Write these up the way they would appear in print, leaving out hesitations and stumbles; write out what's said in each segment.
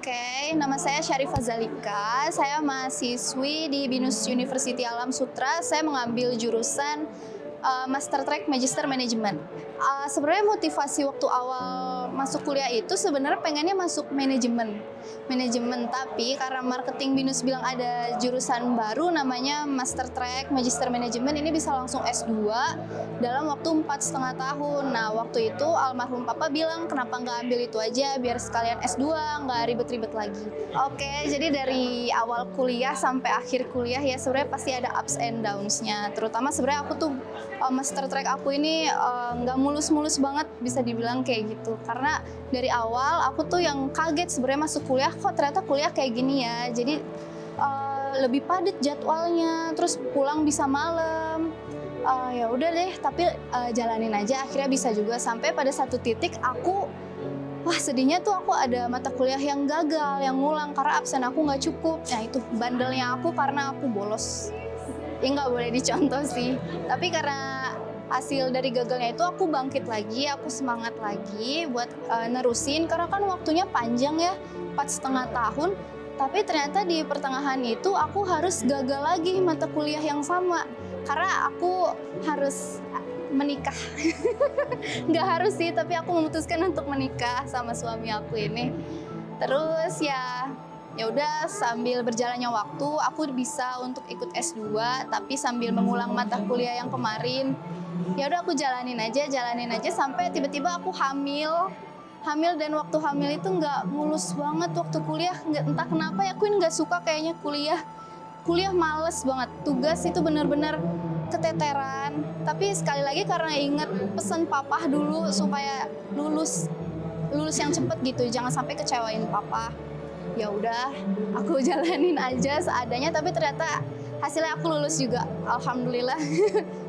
Oke, nama saya Syarifah Zalika. Saya mahasiswi di BINUS University Alam Sutra. Saya mengambil jurusan Master Track Magister Management. Sebenarnya motivasi waktu awal masuk kuliah itu sebenarnya pengennya masuk manajemen. Tapi karena marketing BINUS bilang ada jurusan baru namanya Master Track Magister Management, ini bisa langsung S2 dalam waktu 4,5 tahun. Nah, waktu itu almarhum papa bilang kenapa nggak ambil itu aja biar sekalian S2, nggak ribet-ribet lagi. Oke, jadi dari awal kuliah sampai akhir kuliah ya sebenarnya pasti ada ups and downs-nya. Terutama sebenarnya aku tuh Master Track aku ini nggak mulus-mulus banget bisa dibilang kayak gitu. Karena dari awal aku tuh yang kaget sebenarnya masuk kuliah, kok ternyata kuliah kayak gini ya. Jadi lebih padat jadwalnya, terus pulang bisa malam. Ya udah deh, tapi jalanin aja. Akhirnya bisa juga sampai pada satu titik aku, wah sedihnya tuh aku ada mata kuliah yang gagal, yang ngulang karena absen aku nggak cukup. Nah itu bandelnya aku karena aku bolos. Ya nggak boleh dicontoh sih. Tapi karena hasil dari gagalnya itu aku bangkit lagi, aku semangat lagi buat nerusin. Karena kan waktunya panjang ya, 4,5 tahun. Tapi ternyata di pertengahan itu aku harus gagal lagi mata kuliah yang sama. Karena aku harus menikah. Nggak harus sih, tapi aku memutuskan untuk menikah sama suami aku ini. Terus ya udah sambil berjalannya waktu aku bisa untuk ikut S2 tapi sambil mengulang mata kuliah yang kemarin. Ya udah aku jalanin aja sampai tiba-tiba aku hamil dan waktu hamil itu nggak mulus banget waktu kuliah, entah kenapa ya aku nggak suka kayaknya kuliah males banget, tugas itu benar-benar keteteran. Tapi sekali lagi karena inget pesan papa dulu supaya lulus yang cepet gitu, jangan sampai kecewain papa. Ya udah, aku jalanin aja seadanya, tapi ternyata hasilnya aku lulus juga, alhamdulillah.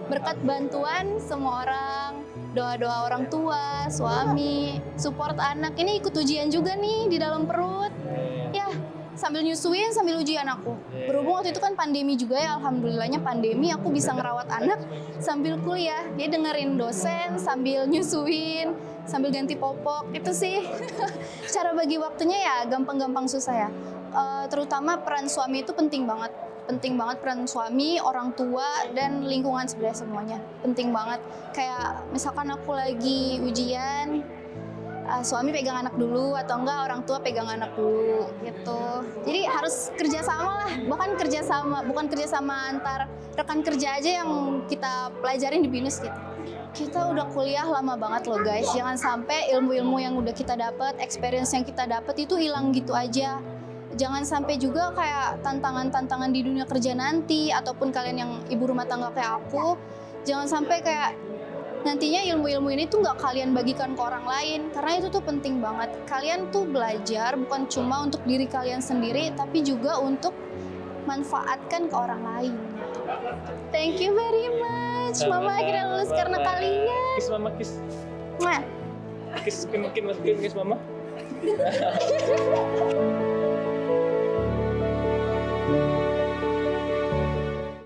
Berkat bantuan semua orang, doa-doa orang tua, suami, support anak. Ini ikut ujian juga nih di dalam perut. Ya, sambil nyusuin, sambil ujian aku. Berhubung waktu itu kan pandemi juga ya, alhamdulillahnya pandemi aku bisa ngerawat anak sambil kuliah. Dia dengerin dosen sambil nyusuin, sambil ganti popok. Itu sih cara bagi waktunya ya gampang-gampang susah ya. Terutama peran suami itu penting banget peran suami, orang tua, dan lingkungan sebenarnya semuanya penting banget. Kayak misalkan aku lagi ujian, suami pegang anak dulu atau enggak orang tua pegang anak dulu gitu. Jadi harus kerjasama lah, bukan kerjasama antar rekan kerja aja yang kita pelajarin di BINUS gitu. Kita udah kuliah lama banget loh guys, jangan sampai ilmu-ilmu yang udah kita dapat, experience yang kita dapat itu hilang gitu aja. Jangan sampai juga kayak tantangan-tantangan di dunia kerja nanti, ataupun kalian yang ibu rumah tangga kayak aku, jangan sampai kayak nantinya ilmu-ilmu ini tuh nggak kalian bagikan ke orang lain, karena itu tuh penting banget. Kalian tuh belajar bukan cuma untuk diri kalian sendiri, tapi juga untuk manfaatkan ke orang lain. Thank you very much. Mama akhirnya lulus karena kalian. Kiss mama, kiss. Mwah. Kiss, mungkin masukin kiss mama.